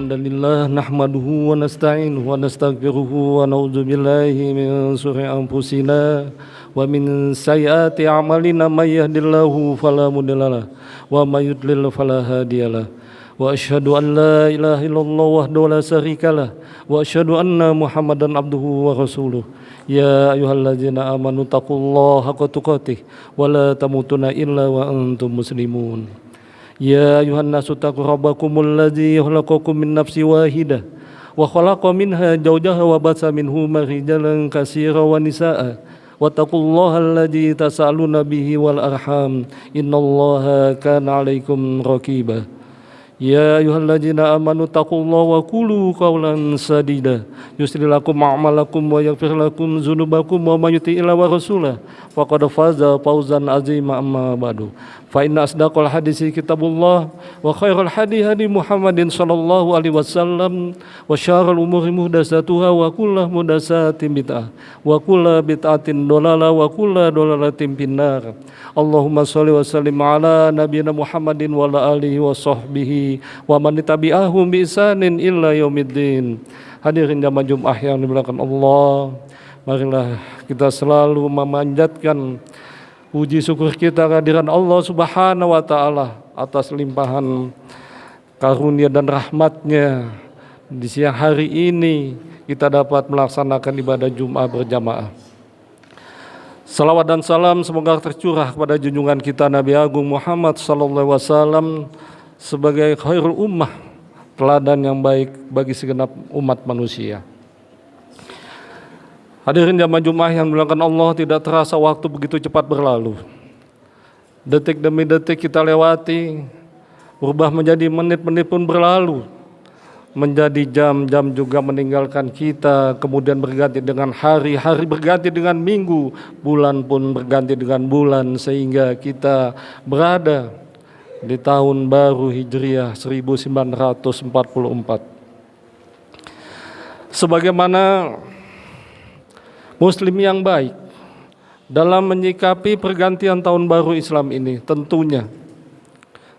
Alhamdulillah nahmaduhu wa nasta'inuhu wa nastaghfiruhu wa na'udzu billahi min syururi anfusina wa min sayyiati a'malina may yahdihillahu fala mudhillalah wa may yudlil fala hadiyalah wa asyhadu an la ilaha illallah wahdahu la syarikalah wa asyhadu anna Muhammadan abduhu wa rasuluh. Ya ayyuhalladzina amanu taqullaha haqqa tuqatih wa la tamutunna illa wa antum muslimun. Ya ayuhan nasu taqu rabbakumul ladzi khalaqakum min nafsin wahidah wa khalaqa minha zawjaha wa batsa minhuma rijalan katsiran wa nisaa'a wattaqullaha alladzi tasaaluna bihi wal arham innallaha kana 'alaikum raqiba. Ya ayyuhalladzina amanu taqullaha wa qulu qawlan sadida yuslih lakum a'malakum wa yaghfir lakum dzunubakum wa may yuti'illah wa rasulahu faqad faza fawzan 'azima amma ba'du. Fa inna asdaqal hadisi kitabullah wa khairal hadi hadi Muhammadin sallallahu alaihi wasallam wa syarrul umuri muhdatsatuha wa kullu muhdatsatin bid'ah wa kullu bid'atin dhalalah wa kullu dhalalatin finnar. Allahumma shalli wa sallim ala nabiyyina Muhammadin wa ala alihi wa sahbihi wa man tabi'ahum bi ihsanin illa yaumiddin. Hadirin jamaah Jumat yang dimuliakan Allah, marilah kita selalu memanjatkan puji syukur kita kehadiran Allah Subhanahu wa taala atas limpahan karunia dan rahmatnya. Di siang hari ini kita dapat melaksanakan ibadah Jumat berjamaah. Salawat dan salam semoga tercurah kepada junjungan kita Nabi Agung Muhammad sallallahu alaihi wasallam sebagai khairul ummah, teladan yang baik bagi segenap umat manusia. Hadirin jamaah Jumat yang dimuliakan Allah, tidak terasa waktu begitu cepat berlalu. Detik demi detik kita lewati, berubah menjadi menit-menit pun berlalu, menjadi jam-jam juga meninggalkan kita, kemudian berganti dengan hari, hari berganti dengan minggu, bulan pun berganti dengan bulan, sehingga kita berada di tahun baru Hijriah 1944. Sebagaimana Muslim yang baik dalam menyikapi pergantian tahun baru Islam ini, tentunya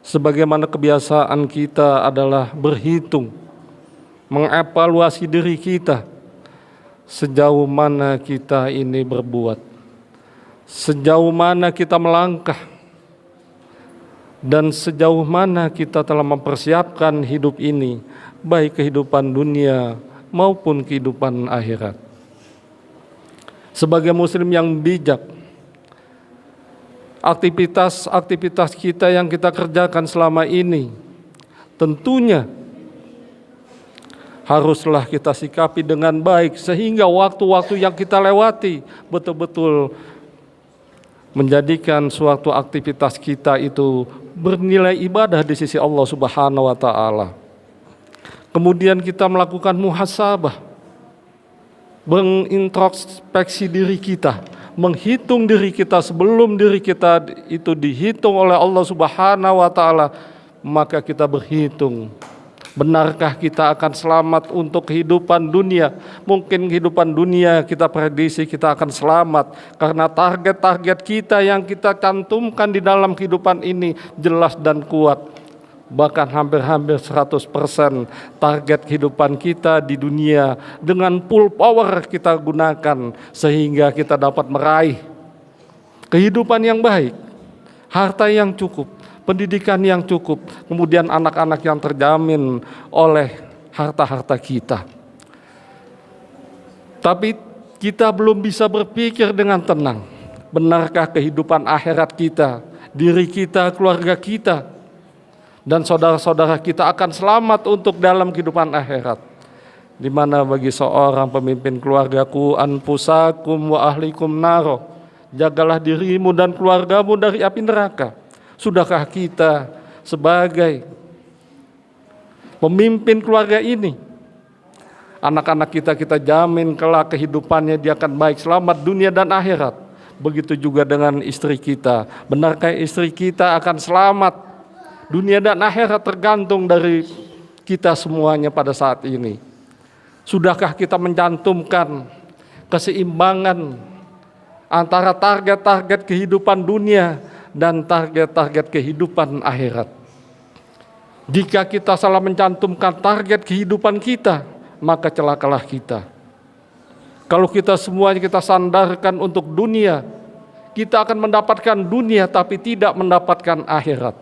sebagaimana kebiasaan kita adalah berhitung, mengevaluasi diri kita, sejauh mana kita ini berbuat, sejauh mana kita melangkah, dan sejauh mana kita telah mempersiapkan hidup ini, baik kehidupan dunia maupun kehidupan akhirat. Sebagai muslim yang bijak, aktivitas kita yang kita kerjakan selama ini tentunya haruslah kita sikapi dengan baik, sehingga waktu-waktu yang kita lewati betul-betul menjadikan suatu aktivitas kita itu bernilai ibadah di sisi Allah Subhanahu wa taala. Kemudian kita melakukan muhasabah, mengintrospeksi diri kita, menghitung diri kita sebelum diri kita itu dihitung oleh Allah Subhanahu wa taala, maka kita berhitung, benarkah kita akan selamat untuk kehidupan dunia? Mungkin kehidupan dunia kita prediksi kita akan selamat karena target-target kita yang kita cantumkan di dalam kehidupan ini jelas dan kuat. Bahkan hampir 100% target kehidupan kita di dunia dengan full power kita gunakan sehingga kita dapat meraih kehidupan yang baik, harta yang cukup, pendidikan yang cukup, kemudian anak-anak yang terjamin oleh harta-harta kita. Tapi kita belum bisa berpikir dengan tenang, benarkah kehidupan akhirat kita, diri kita, keluarga kita, dan saudara-saudara kita akan selamat untuk dalam kehidupan akhirat, di mana bagi seorang pemimpin keluargaku anfusakum wa ahlikum naro, jagalah dirimu dan keluargamu dari api neraka. Sudahkah kita sebagai pemimpin keluarga ini, anak-anak kita jamin kelak kehidupannya dia akan baik, selamat dunia dan akhirat. Begitu juga dengan istri kita, benarkah istri kita akan selamat dunia dan akhirat, tergantung dari kita semuanya pada saat ini. Sudahkah kita mencantumkan keseimbangan antara target-target kehidupan dunia dan target-target kehidupan akhirat? Jika kita salah mencantumkan target kehidupan kita, maka celakalah kita. Kalau kita semuanya kita sandarkan untuk dunia, kita akan mendapatkan dunia tapi tidak mendapatkan akhirat.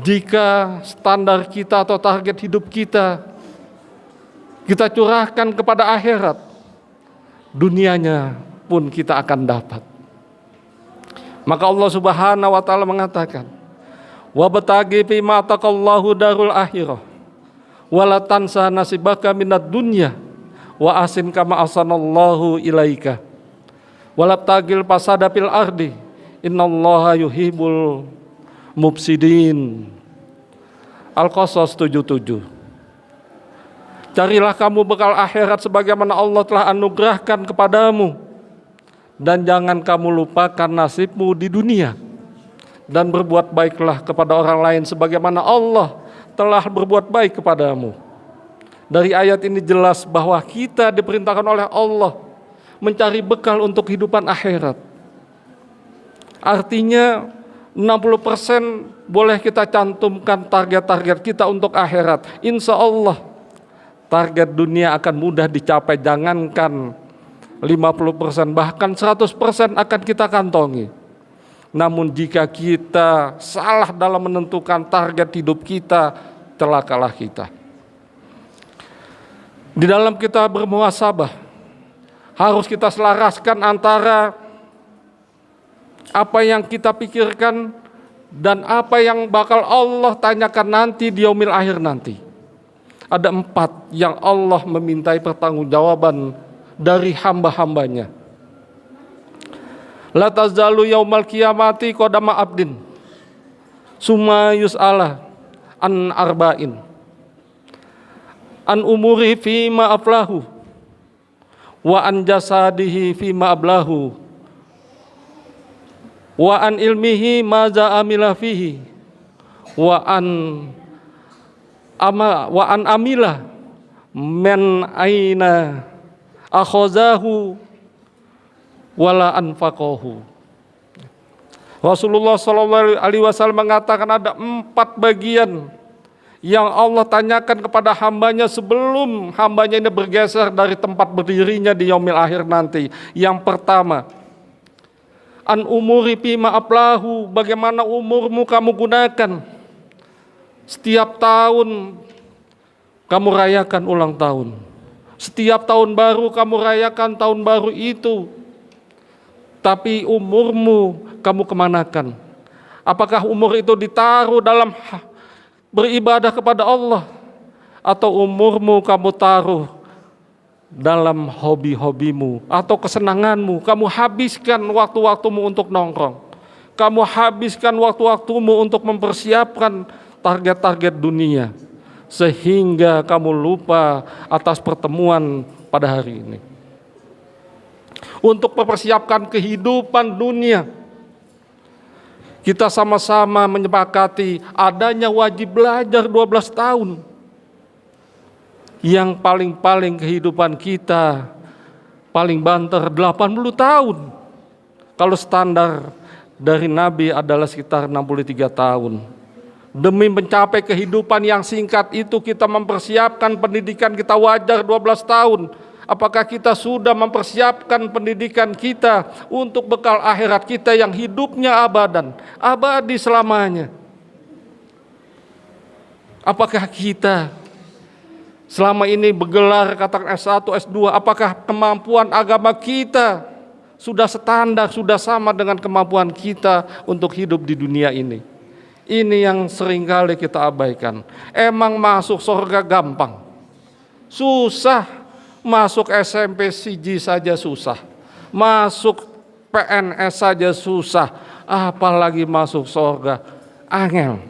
Jika standar kita atau target hidup kita curahkan kepada akhirat, dunianya pun kita akan dapat. Maka Allah Subhanahu wa taala mengatakan, "Wabtaghi fima ataqallahu darul akhirah, wala tansa nasibaka minad dunya, wa asin kama ahsanallahu ilaika. Walabtagil fasada fil ardi, innallaha yuhibbul mufsidin." Al-Qasas 77. Carilah kamu bekal akhirat sebagaimana Allah telah anugerahkan kepadamu, dan jangan kamu lupakan nasibmu di dunia, dan berbuat baiklah kepada orang lain sebagaimana Allah telah berbuat baik kepadamu. Dari ayat ini jelas bahwa kita diperintahkan oleh Allah mencari bekal untuk kehidupan akhirat. Artinya 60% boleh kita cantumkan target-target kita untuk akhirat. Insya Allah target dunia akan mudah dicapai, jangankan 50%, bahkan 100% akan kita kantongi. Namun jika kita salah dalam menentukan target hidup kita, celakalah kita. Di dalam kita bermuhasabah, harus kita selaraskan antara apa yang kita pikirkan dan apa yang bakal Allah tanyakan nanti di yaumil akhir nanti. Ada 4 yang Allah memintai pertanggungjawaban dari hamba-hambanya. La tazalu yaumal qiyamati qadama abdin summa yus'ala an arba'in, an umuri fima aflahu, wa an jasadihi fima ablahu, wa an ilmihi maza amila fihi, wa an amila men aina akhazahu wala anfaqahu. Rasulullah SAW mengatakan ada 4 bagian yang Allah tanyakan kepada hambanya sebelum hambanya ini bergeser dari tempat berdirinya di yaumil akhir nanti. Yang pertama, an umuri fima aflahu, bagaimana umurmu kamu gunakan. Setiap tahun kamu rayakan ulang tahun, setiap tahun baru kamu rayakan tahun baru itu, tapi umurmu kamu kemanakan? Apakah umur itu ditaruh dalam beribadah kepada Allah, atau umurmu kamu taruh dalam hobi-hobimu atau kesenanganmu? Kamu habiskan waktu-waktumu untuk nongkrong, kamu habiskan waktu-waktumu untuk mempersiapkan target-target dunia, sehingga kamu lupa atas pertemuan pada hari ini. Untuk mempersiapkan kehidupan dunia, kita sama-sama menyepakati adanya wajib belajar 12 tahun. Yang paling-paling kehidupan kita paling banter 80 tahun. Kalau standar dari Nabi adalah sekitar 63 tahun. Demi mencapai kehidupan yang singkat itu, kita mempersiapkan pendidikan kita wajar 12 tahun. Apakah kita sudah mempersiapkan pendidikan kita untuk bekal akhirat kita yang hidupnya abadi selamanya? Apakah kita selama ini bergelar katakan S1, S2, apakah kemampuan agama kita sudah standar, sudah sama dengan kemampuan kita untuk hidup di dunia ini? Ini yang seringkali kita abaikan. Emang masuk surga gampang? Susah. Masuk SMP CG saja susah. Masuk PNS saja susah. Apalagi masuk surga. Angel.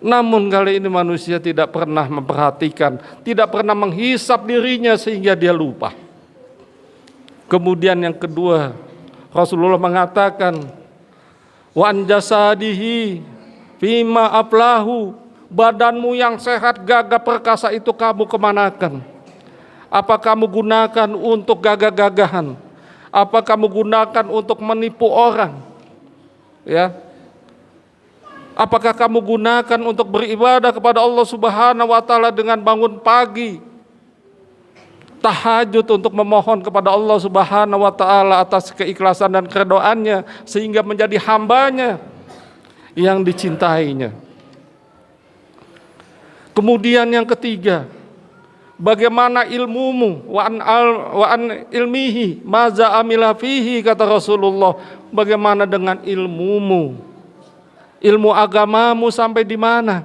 Namun kali ini manusia tidak pernah memperhatikan, tidak pernah menghisap dirinya sehingga dia lupa. Kemudian yang kedua, Rasulullah mengatakan, wa an jasadihi fima aflahu, badanmu yang sehat gagah perkasa itu kamu kemanakan? Apa kamu gunakan untuk gagah-gagahan? Apa kamu gunakan untuk menipu orang? Ya. Apakah kamu gunakan untuk beribadah kepada Allah Subhanahu wa taala dengan bangun pagi, tahajud untuk memohon kepada Allah Subhanahu wa taala atas keikhlasan dan keredoannya sehingga menjadi hambanya yang dicintainya. Kemudian yang ketiga, bagaimana ilmumu wa an ilmihi maza amila fihi, kata Rasulullah. Bagaimana dengan ilmumu? Ilmu agamamu sampai di mana?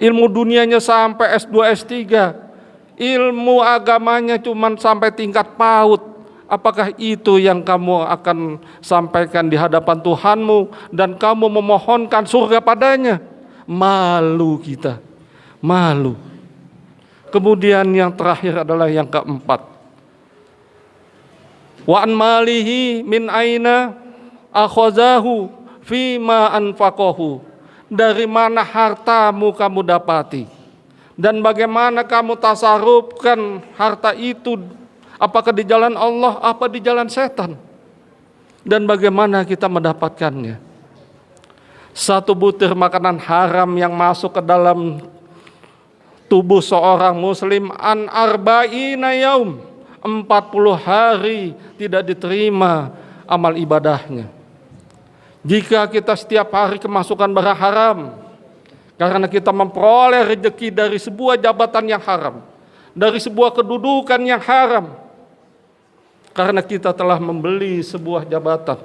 Ilmu dunianya sampai S2, S3. Ilmu agamanya cuma sampai tingkat PAUD. Apakah itu yang kamu akan sampaikan di hadapan Tuhanmu dan kamu memohonkan surga padanya? Malu kita, malu. Kemudian yang terakhir adalah yang keempat. Wa an malihi min aina akhazahu fima anfaqahu. Dari mana hartamu kamu dapati dan bagaimana kamu tasarrufkan harta itu, apakah di jalan Allah apa di jalan setan, dan bagaimana kita mendapatkannya. Satu butir makanan haram yang masuk ke dalam tubuh seorang muslim an arba'ina yaum, 40 hari tidak diterima amal ibadahnya. Jika kita setiap hari kemasukan barang haram karena kita memperoleh rezeki dari sebuah jabatan yang haram, dari sebuah kedudukan yang haram, karena kita telah membeli sebuah jabatan.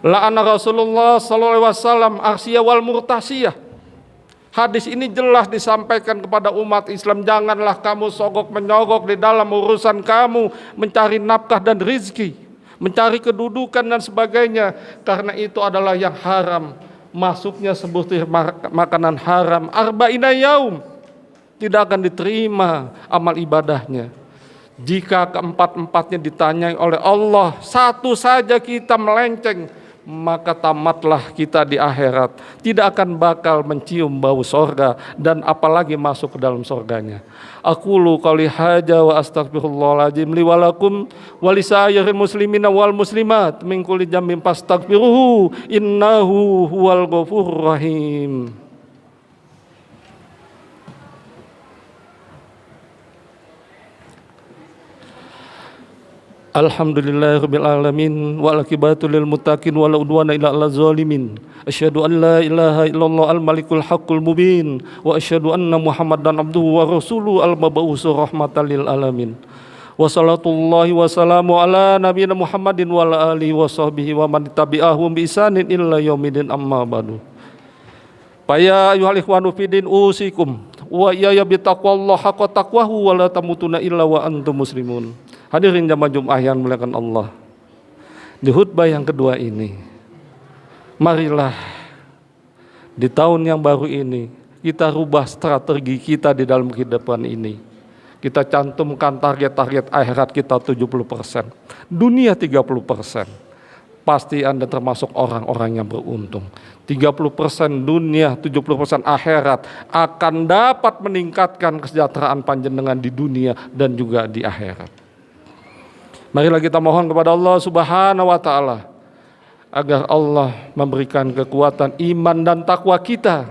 La'ana Rasulullah sallallahu alaihi wasallam arsiyah wal murtasiyah. Hadis ini jelas disampaikan kepada umat Islam, janganlah kamu sogok menyogok di dalam urusan kamu mencari nafkah dan rizki, mencari kedudukan dan sebagainya, karena itu adalah yang haram. Masuknya sebutir makanan haram, arba'ina yaum, tidak akan diterima amal ibadahnya. Jika keempat-empatnya ditanyai oleh Allah, satu saja kita melenceng, maka tamatlah kita di akhirat, tidak akan bakal mencium bau sorga dan apalagi masuk ke dalam sorganya. Aqulu qouli hadza wa astaghfirullahaladzim li wa lakum wa lisairil muslimina wal muslimat min kulli dzambin fastaghfiruhu innahu huwal ghafurur rahim. Alhamdulillahirabbil alamin wal aqibatu lil muttaqin wala udwana illa 'alal zalimin. Asyhadu an la ilaha illallah al malikul haqqul mubin wa asyhadu anna muhammadan abduhu wa rasuluhu al mab'utsur rahmatan lil alamin. Wa salatullahi wa salamu ala nabiyina Muhammadin wa ala alihi wa sahbihi wa man tabi'ahum bi ihsanin illa yaumidin, amma ba'du. Ya ayyuhal ikhwanu fiddin usikum wa ya bi taqwallahi haqqa taqwahu wa la tamutunna illa wa antum muslimun. Hadirin jamaah Jumat yang dimuliakan Allah, di khutbah yang kedua ini, marilah di tahun yang baru ini kita rubah strategi kita di dalam kehidupan ini. Kita cantumkan target-target akhirat kita 70%, dunia 30%. Pasti Anda termasuk orang-orang yang beruntung. 30% dunia, 70% akhirat akan dapat meningkatkan kesejahteraan panjenengan di dunia dan juga di akhirat. Marilah kita mohon kepada Allah Subhanahu wa taala agar Allah memberikan kekuatan iman dan takwa kita,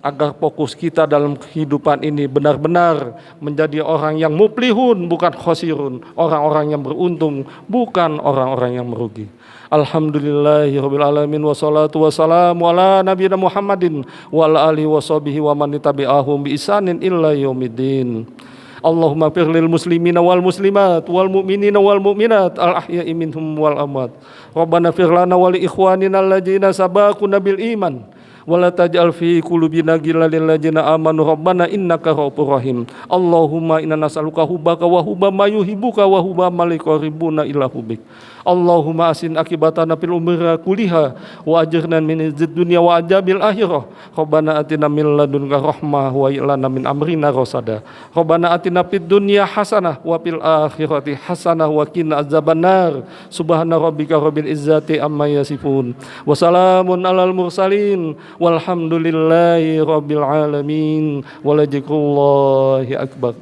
agar fokus kita dalam kehidupan ini benar-benar menjadi orang yang muflihun bukan khosirun, orang-orang yang beruntung bukan orang-orang yang merugi. Alhamdulillahirabbil alamin wassalatu wassalamu ala nabiyina Muhammadin wa ala alihi washabihi wa man tabi'ahum bi ihsanin illa yaumiddin. Allahumma fir lil muslimina wal muslimat wal mu'minina wal mu'minat al ahya'i minhum wal amwat. Rabbana fir lana wa li ikhwanina alladzina sabaquna bil iman wa la taj'al fi qulubina ghillan lil ladzina amanu rabbana innaka ra'ufur rahim. Allahumma inna nas'aluka hubbaka wa hubba ma yuhibbuka wa hubba ma liqaribuna ila hubbik. Allahumma asin akibatana fil umuri kulliha wa ajirna min izzid dunya wa ajabil akhirah. Rabbana atina min ladunka rahmah wa ilana min amrina rasada. Rabbana atina fid dunya hasanah wa fil akhirati hasanah wa qina azabannar. Subhana rabbika rabbil izzati amma yasifun. Wa salamun alal mursalin walhamdulillahi rabbil alamin. Wa la dzikrullahi akbar.